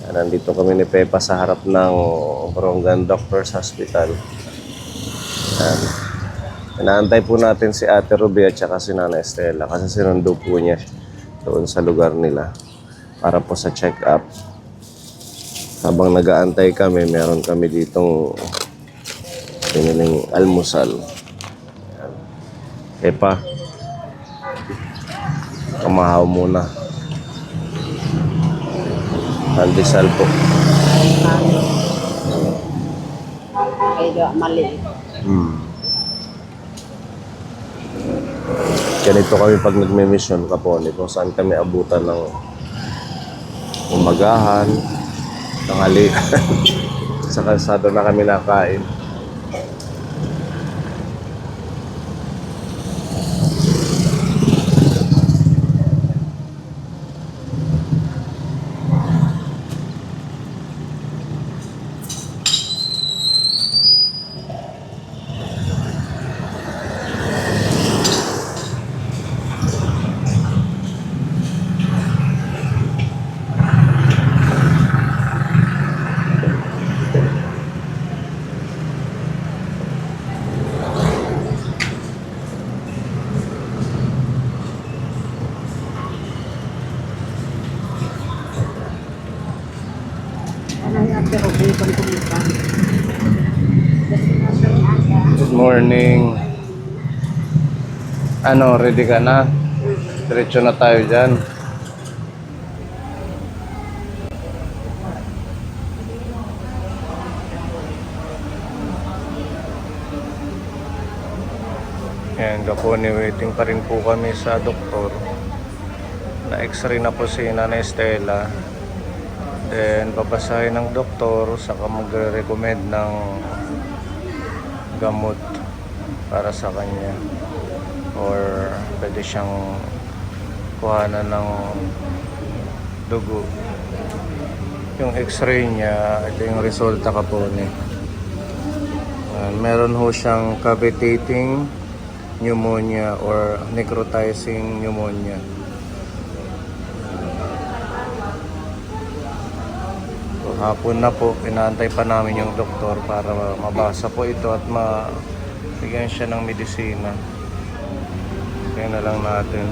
Nandito kami ni Pepa sa harap ng Borongan Doctors Hospital. Yan. Inaantay po natin si Ate Ruby at saka si Nana Estela kasi sinundo po niya doon sa lugar nila para po sa check-up. Habang nag-aantay kami, meron kami ditong piniling almusal. Yan. Pepa, kumahaw muna. Pandesal po. Ay, mali. Ganito kami pag nagme-mission Kapone, kung saan kami abutan ng umagahan, tanghalian. Sa kalsado na kami nakain. Pero kung kumita. Good morning. Ano, ready ka na? Diretso na tayo dyan. Ayan, Kapone, waiting pa rin po kami sa doktor. Na x-ray na po si Nana Estela. Then, babasahin ng doktor, saka magre-recommend ng gamot para sa kanya. Or pwede siyang kuhanan ng dugo. Yung x-ray niya, ito yung resulta Kapone. Meron ho siyang cavitating pneumonia or necrotizing pneumonia. Hapon na po, inaantay pa namin yung doktor para mabasa po ito at mabigyan siya ng medisina. Kaya na lang natin.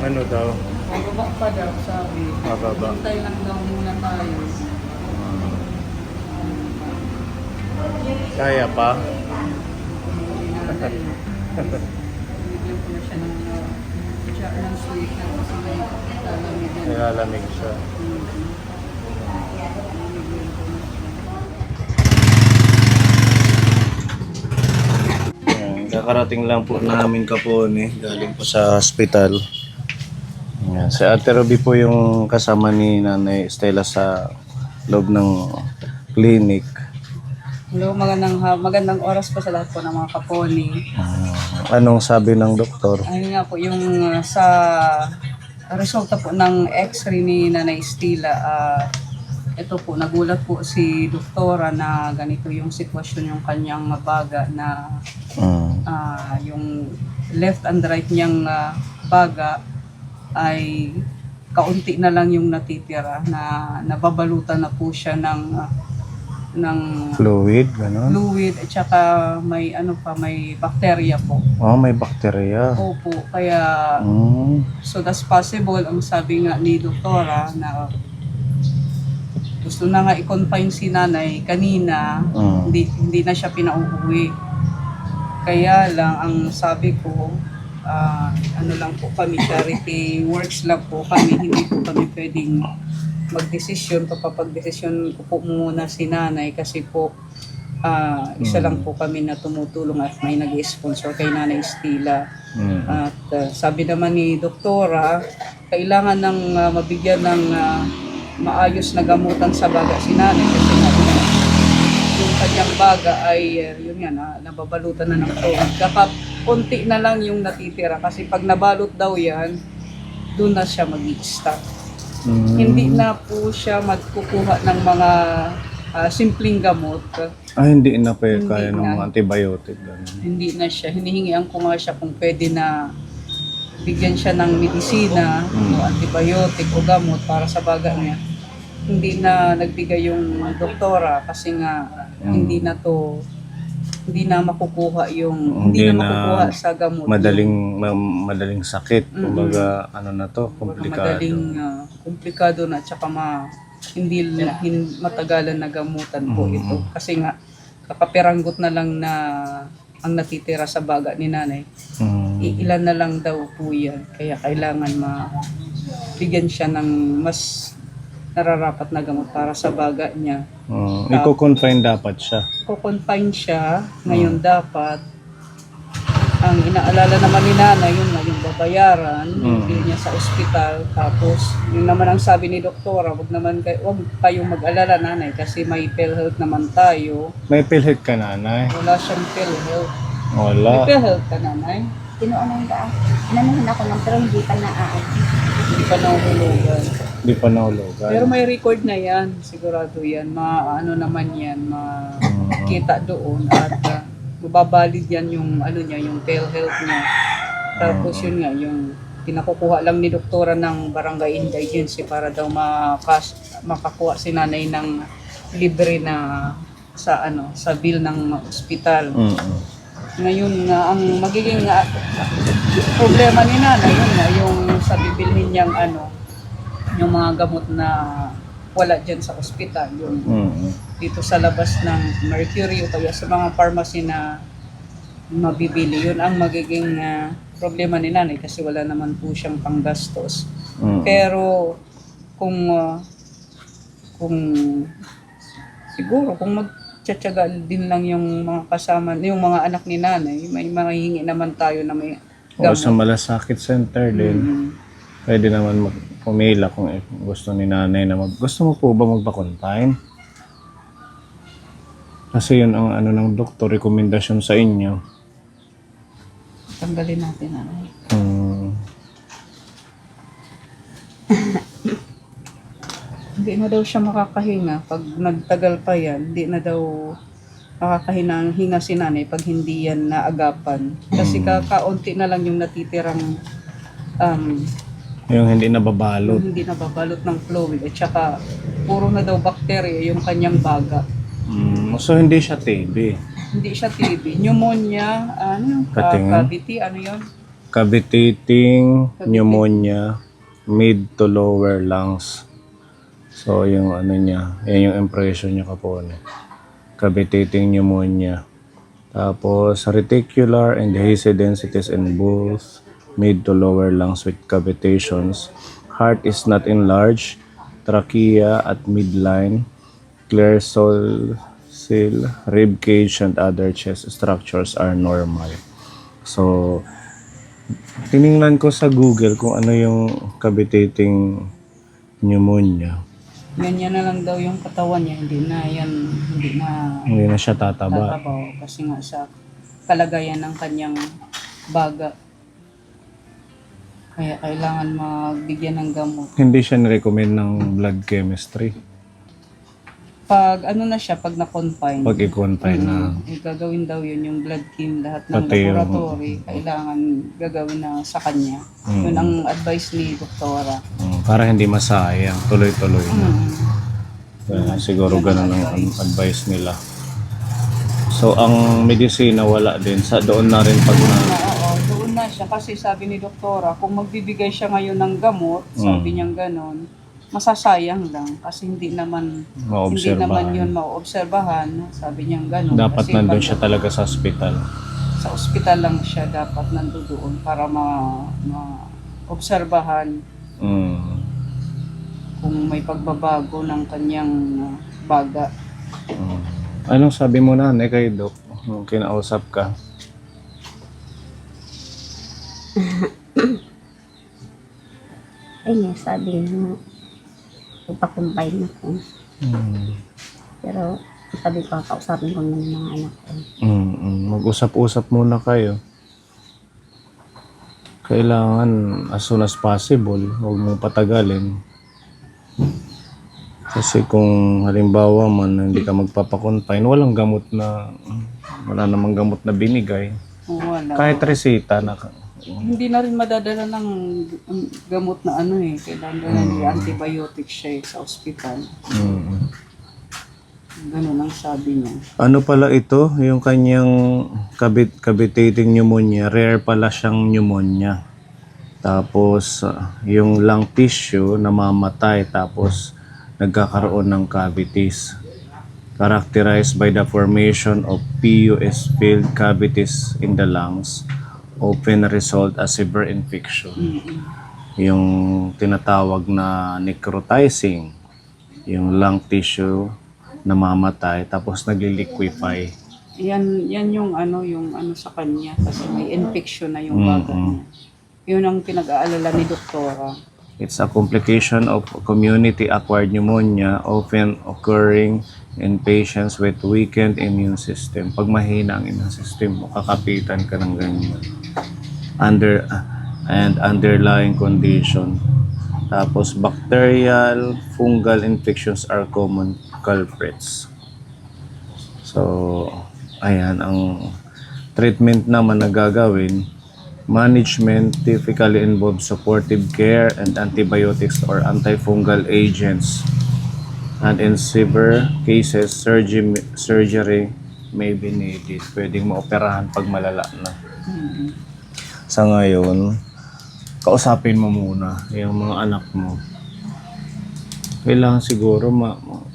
Ano daw? Mababa pa daw, sabi. Mababa. Hintay lang daw muna tayo. Kaya pa? Bigyan ko na siya ng sweetener kasi may lalamig yan. Nilalamig siya. Ayan, kakarating lang po namin Kapone, galing po sa hospital. Ayan, si Ate Ruby po yung kasama ni Nanay Estela sa loob ng clinic. Hello, magandang oras po sa lahat po ng mga Kapone. Anong sabi ng doktor? Ayun nga po, yung sa resulta po ng x-ray ni Nanay Estela, ito po, nagulat po si doktora na ganito yung sitwasyon yung kanyang baga na yung left and right niyang baga ay kaunti na lang yung natitira na nababalutan na po siya ng Fluid, gano'n? fluid at saka may may bacteria po. Oh, may bakterya. Opo, kaya so that's possible ang sabi nga ni doktora na gusto na nga i-confine si nanay kanina, hindi na siya pinauuwi. Kaya lang ang sabi ko, lang po kami, charity works lang po kami, hindi po kami pwedeng magdesisyon. Kapapag-desisyon ko po muna si nanay kasi po isa lang po kami na tumutulong at may nag-sponsor kay Nanay Estela. At sabi naman ni doktora, kailangan ng mabigyan ng maayos na gamutan sa baga si nanay kasi nga yung kanyang baga ay yun nga nababalutan na ng fluid. Kapag konti na lang yung natitira kasi pag nabalot daw yan, doon na siya mag-i-stop. Hindi na po siya magkukuha ng mga simpleng gamot. Hindi na pa Hindi kaya ng na. mga antibiotic. Ganun. Hindi na siya. Hinihingian ko nga siya kung pwede na bigyan siya ng medisina o antibiotic o gamot para sa baga niya. Hindi na nagbigay yung doktora kasi nga hindi na makukuha yung hindi na makukuha sa gamot. Madaling sakit. Kumbaga, ano na to, komplikado. Madaling komplikado na tsaka hindi matagalan na gamutan po ito. Kasi nga kakapiranggot na lang na ang natitira sa baga ni nanay. Ilan na lang daw po yan. Kaya kailangan bigyan siya ng mas nararapat na gamot para sa baga niya. Iko-confine dapat siya. Ko-confine siya. Ngayon dapat, ang inaalala naman ni nanay, yun nga yung babayaran, yung bill niya sa ospital. Tapos, yun naman ang sabi ni doktora, wag kayong mag-alala nanay kasi may PhilHealth naman tayo. May PhilHealth ka, nanay? Wala siyang PhilHealth. Wala. May PhilHealth ka nanay? Tinuunan ka. Inanuhan ako ng pero hindi pa Hindi pa nahulugan. Hindi pa nahulugan. Pero may record na yan, sigurado yan. Naman yan, makita doon at mababalid yan yung yung PhilHealth niya. Tapos yun nga, yung pinakukuha lang ni doktora ng barangay indigency para daw makakuha si nanay ng libre na sa bill ng ospital. Ngayon nga, ang magiging problema ni nanay, yun nga, yung sa bibilhin niyang yung mga gamot na wala dyan sa ospital, yung dito sa labas ng Mercury o kaya sa mga pharmacy na mabibili, yun ang magiging problema ni nanay kasi wala naman po siyang panggastos. Pero kung siguro kung magtsatsaga din lang yung mga kasama, yung mga anak ni nanay, may mga hihingi naman tayo na may O sa Malasakit Center din. Pwede naman pumila kung gusto ni nanay na gusto mo po ba magpa-confine? Kasi yun ang ng doktor, rekomendasyon sa inyo. Tanggalin natin nanay. Hindi na daw siya makakahinga pag nagtagal pa yan. Hindi na daw makakahinga si nanay pag hindi yan naagapan. Kasi kakaunti na lang yung natitirang Yung hindi nababalot. hindi nababalot ng fluid. At saka puro na daw bacteria yung kanyang baga. So hindi siya TB. Hindi siya TB. Pneumonia, Patingin. cavity, yun? Cavitating pneumonia, mid to lower lungs. So yung niya, yan yung impression niya kapone. Cavitating pneumonia. Tapos reticular and hazy densities in both mid to lower lungs with cavitations. Heart is not enlarged. Trachea at midline. Clear soil, rib cage, and other chest structures are normal. So, tiningnan ko sa Google kung ano yung cavitating pneumonia. Ganyan na lang daw yung katawan niya. Hindi na Siya tataba. tatabaw kasi nga sa kalagayan ng kanyang baga. Kaya kailangan magbigyan ng gamot. Hindi siya nirecommend ng blood chemistry. Pag na siya, pag na-confine, Pag i-confine na. gagawin daw yun yung blood team, lahat ng Pati yung- laboratory, kailangan gagawin na sa kanya. Yun ang advice ni doktora. Para hindi masayang, tuloy-tuloy na. Kaya siguro ganun ang advice nila. So ang medisina wala din, doon na rin pag Oo, doon na siya kasi sabi ni doktora, kung magbibigay siya ngayon ng gamot, sabi niyang ganon, masasayang lang kasi hindi naman yun mauobserbahan, sabi niyang ganon. dapat Kasi nandun pag- siya talaga sa ospital. Sa ospital lang siya dapat nandoon para maobserbahan kung may pagbabago ng kanyang baga. Anong sabi mo na kay Doc nung kinausap ka? Ayun, sabi niya, ipakumbay na ko. Pero Sabi ko, kausapin ko naman yung mga anak ko. Mag-usap-usap muna kayo. Kailangan as soon as possible, huwag mong patagalin. Kasi kung halimbawa man hindi ka magpapakonfine, wala namang gamot na binigay. Wala. Kahit resita na Hindi na rin madadala ng gamot na ano eh. Kailangan may antibiotic siya sa ospital. Ganun ang sabi niya. Ano pala ito? Yung kanyang cavitating pneumonia, rare pala siyang pneumonia. Tapos yung lung tissue namamatay tapos nagkakaroon ng cavities. Characterized by the formation of pus-filled cavities in the lungs, often result as severe infection. Yung tinatawag na necrotizing, yung lung tissue namamatay tapos nagliliquefy. Yan yung ano sa kanya kasi may infection na yung baga niya. Yun ang pinag-aalala ni doktora. It's a complication of community-acquired pneumonia often occurring in patients with weakened immune system. Pag mahina ang immune system mo, kakapitan ka ng ganyan. Underlying condition. Tapos bacterial, fungal infections are common culprits. So, ayan, ang treatment naman na gagawin, management typically involves supportive care and antibiotics or antifungal agents. And in severe cases, surgery may be needed. Pwedeng maoperahan pag malala na. Sa ngayon, kausapin mo muna yung mga anak mo. Kailangan siguro,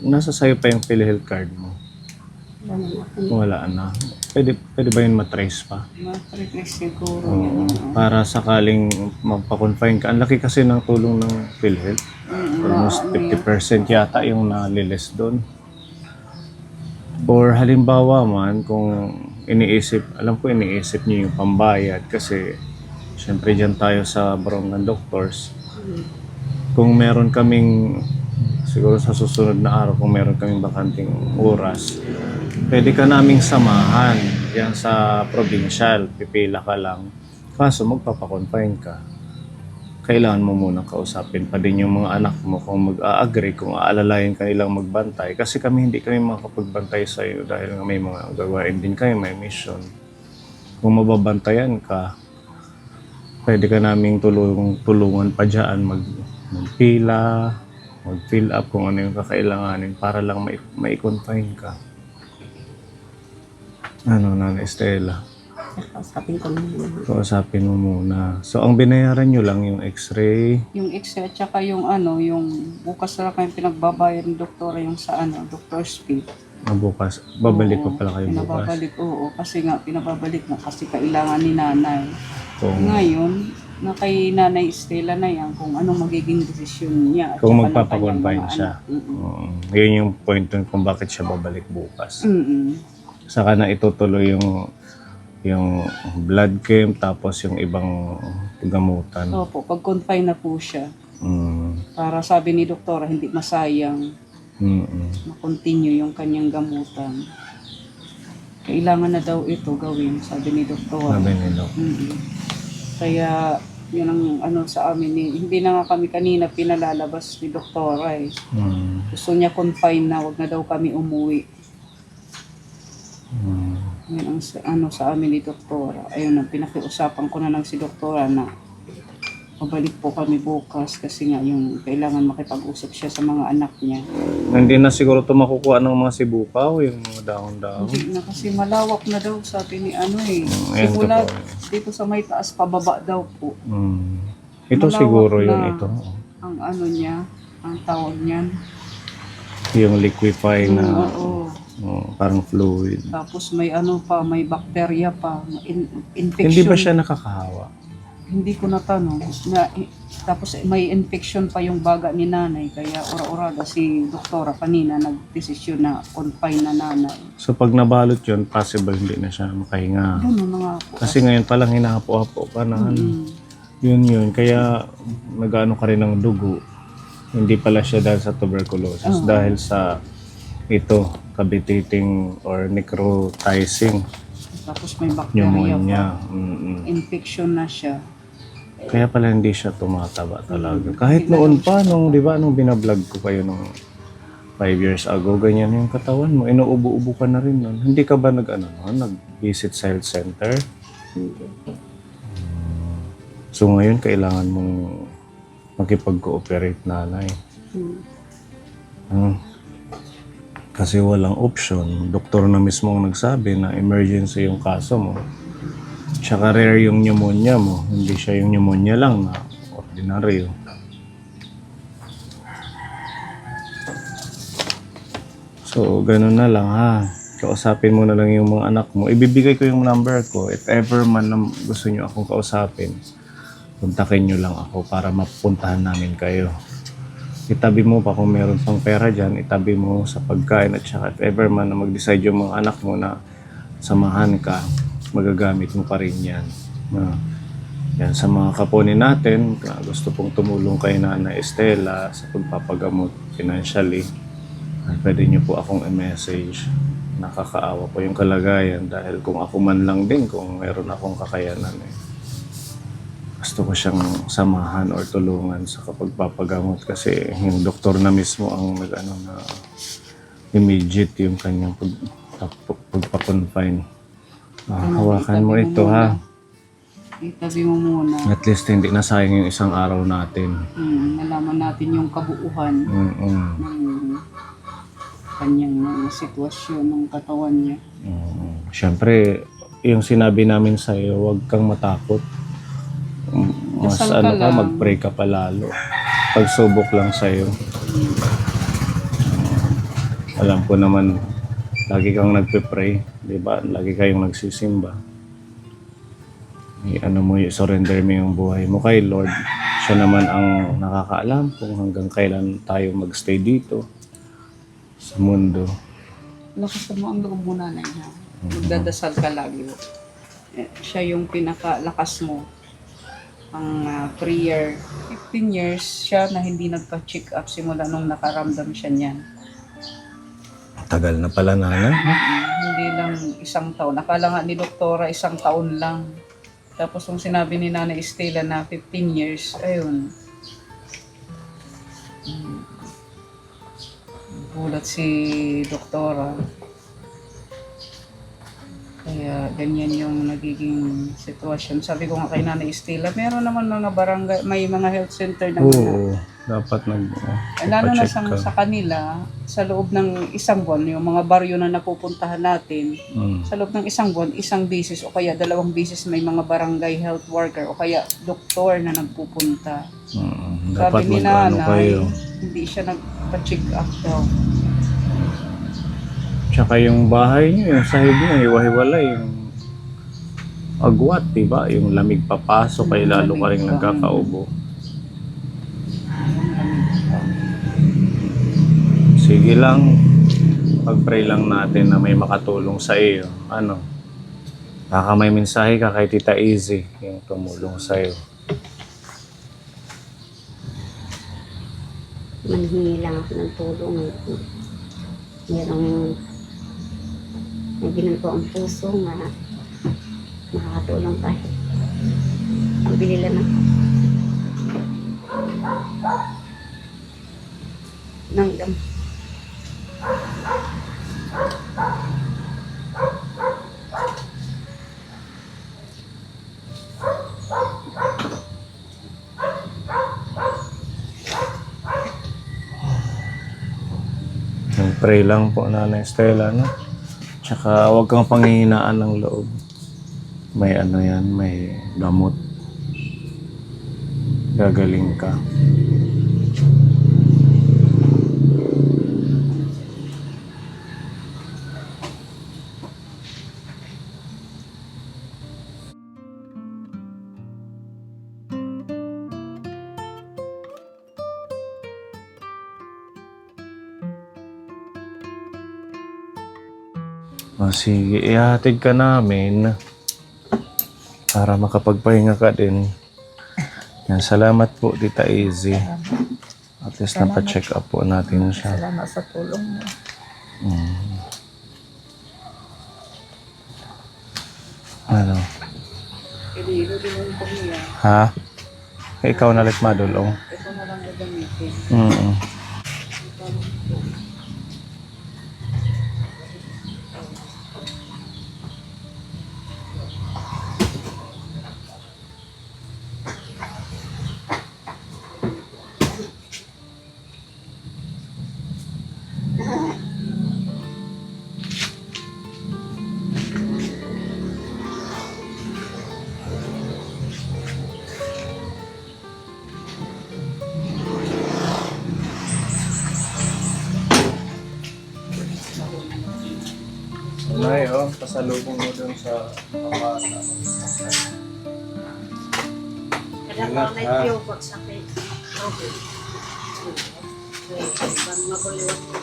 nasa sayo pa yung PhilHealth card mo. Wala na. Pwede ba yun matrace pa? Matrix siguro yan. Para sakaling magpa-confine ka. Ang laki kasi ng tulong ng PhilHealth. Almost 50% yata yung nalilis doon. Or halimbawa man, kung alam ko iniisip niyo yung pambayad kasi syempre dyan tayo sa Barongan Doctors. Kung meron kaming, siguro sa susunod na araw, kung meron kaming bakanting oras, pwede ka naming samahan yan sa provincial, pipila ka lang. Kaso magpapakonfine ka. Kailangan mo munang kausapin pa din yung mga anak mo kung mag-a-agree, kung aalalayan kanilang magbantay. Kasi hindi kami makapagbantay sa iyo dahil may mga gawain din kayo, may mission. Kung mababantayan ka, pwede ka naming tulungan pa dyan, magpila, mag-fill up kung ano yung kakailanganin para lang mai-confine ka. Nanay Estela? Kausapin ko naman. Kausapin mo muna. So, ang binayaran nyo lang yung x-ray. Yung X-ray at saka yung yung bukas na kayo pinagbabayad ng doktora yung sa doctor's fee. Bukas. Babalik pa pala kayo bukas. Pinababalik, oo. Kasi nga, pinababalik na kasi kailangan ni nanay. Kung, Ngayon, na kay Nanay Estela na yan kung anong magiging desisyon niya. At kung saka ng magpapakonfine kanyang mga siya. anak. Yun yung point dun kung bakit siya babalik bukas. Mm-mm. Saka na itutuloy yung blood chem tapos yung ibang gamutan. Opo, pag confine na po siya. Mm. Para sabi ni doktora, hindi masayang ma-continue yung kanyang gamutan. Kailangan na daw ito gawin, sabi ni doktora. Sabi ni Doc. Kaya yun ang sa amin, hindi na nga kami kanina pinalalabas ni doktora eh. Gusto niya confine na, wag na daw kami umuwi. Yun ang sa amin ni doktora. Ayun ang pinakiusapan ko na lang si doktora na mabalik po kami bukas kasi nga yung kailangan makipag-usap siya sa mga anak niya. Hindi na siguro ito makukuha ng mga sibukaw, yung mga dahon-dahon. Hindi na kasi malawak na daw sabi ni ayan simula ito po. dito sa may taas pababa daw po. Ito Malawak siguro na yun ito. Ang niya, ang tawag niyan. Yung liquefy na Oo. parang fluid. Tapos may may bacteria pa, infection. Hindi ba siya nakakahawa? Hindi ko natanong. Tapos may infection pa yung baga ni nanay. Kaya ora-oraga si doktora kanina nagdesisyon na confine na nanay. So pag nabalot yun, possible hindi na siya makahinga. Ganun na nga po. Kasi ngayon palang hinahapo-hapo ka na Yun. Kaya nag-ano ka rin ng dugo. Hindi pala siya dahil sa tuberculosis. Dahil sa ito, cavitating or necrotizing Tapos may bacteria pneumonia. pa. Infection na siya. Kaya pala hindi siya tumataba talaga. Kahit noon pa, nung, di ba, nung binablog ko kayo nung 5 years ago, ganyan yung katawan mo. Inuubo-ubo ka na rin nun. Hindi ka ba nag-visit sa health center? So ngayon, kailangan mong makipag-cooperate nanay. Kasi walang option. Doktor na mismo ang nagsabi na emergency yung kaso mo. Tsaka rare yung pneumonia mo. Hindi siya yung pneumonia lang na ordinaryo. So, ganun na lang ha. Kausapin mo na lang yung mga anak mo. Ibibigay ko yung number ko. If ever man na gusto nyo akong kausapin, kontakin nyo lang ako para mapuntahan namin kayo. Itabi mo pa kung meron pang pera dyan, itabi mo sa pagkain at saka if ever man na mag-decide yung mga anak mo na samahan ka, magagamit mo pa rin yan. Yan sa mga kaponin natin, gusto pong tumulong kay Nana Estela sa pagpapagamot financially, pwede nyo po akong i-message. Nakakaawa po yung kalagayan dahil kung ako man lang din, kung meron akong kakayanan gusto ko siyang samahan or tulungan sa kapagpapagamot kasi yung doktor na mismo ang na immediate yung kanyang pagpakonfine. Hawakan mo ito ha. Itabi mo muna. At least hindi na sayang yung isang araw natin. Nalaman natin yung kabuuhan ng kanyang sitwasyon ng katawan niya. Siyempre, yung sinabi namin sa'yo, huwag kang matakot. Mas Dasal ka lang. mag-pray ka pa lalo. Pagsubok lang sa'yo. Alam ko naman, lagi kang nagpe-pray, di ba? Lagi kayong nagsisimba. Surrender mo yung buhay mo kay Lord. Siya naman ang nakakaalam kung hanggang kailan tayo magstay dito sa mundo. Lakas mo ang loob mo na ha. Magdadasal ka lagi. Siya yung pinakalakas mo. Ang prayer. 15 years siya na hindi nagpa-check up simula nung nakaramdam siya niyan. Tagal na pala nana. Hindi lang isang taon. Akala nga ni doktora isang taon lang. Tapos nung sinabi ni Nana Estela na 15 years, ayun. Gulat si doktora. Kaya ganyan yung nagiging sitwasyon. Sabi ko nga kay Nana Estela, meron naman mga barangay, may mga health center na Oo, dapat lalo na nagpa-check ka. sa kanila, sa loob ng isang buwan, yung mga baryo na napupuntahan natin, sa loob ng isang buwan, isang beses o kaya 2 beses may mga barangay health worker o kaya doktor na nagpupunta. Dapat Sabi ni mag-ano kayo. Nanay, hindi siya nagpa-check up daw. Tsaka yung bahay niyo, yung sahig niyo, hiwa-hiwalay. Yung agwat, diba? Yung lamig papasok, kaya lalo ka rin nagkakaubo. Sige lang, pag-pray lang natin na may makatulong sa iyo. Baka may mensahe ka kay Tita Easy, yung tumulong sa iyo. Manhingi lang ako ng tulong. Merong may ginanto ang puso nga makakatulong kahit ang bili lang ng gamot. Pray lang po, Nana Estela, no? Tsaka huwag kang panghihinaan ng loob. May may gamot. Gagaling ka. Sige, ihatid ka namin para makapagpahinga ka din. Yan, salamat po, Tita Easy. At least napacheck up po natin siya. Salamat sa tulong mo. Ano? Kanino din yung kumiya. Ha? Ikaw na let madulong. Ito na lang gagamitin. Mm. Nay, oh, pasalubong mo dun sa mga Kailangan may ha? tiyo pag sakit. Okay. Bang makuliwan ko.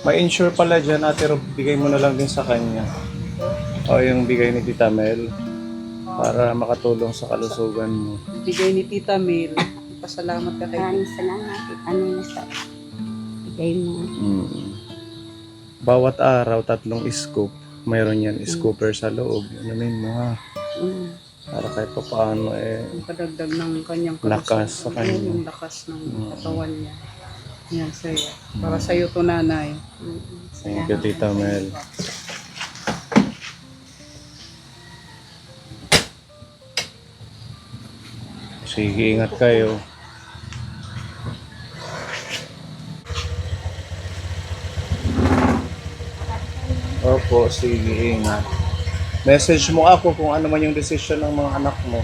May insure pala dyan, Ate Rob, bigay mo na lang din sa kanya. O yung bigay ni Tita Mel para makatulong sa kalusugan mo. Bigay ni Tita Mel. Pasalamat ka kay Maraming salamat. Ano yung sa bigay mo. Bawat araw, 3 scoop. Mayroon yan, scooper sa loob. Anumin mo ha. Mm. Para kahit pa paano yung kadagdag ng kanyang lakas sa kanya. Yung lakas ng katawan niya. Yan sa'yo. Para sa'yo to, nanay. Thank you, Tita Mel. Sige, ingat kayo. Opo, sige, ingat. Message mo ako kung ano man yung decision ng mga anak mo.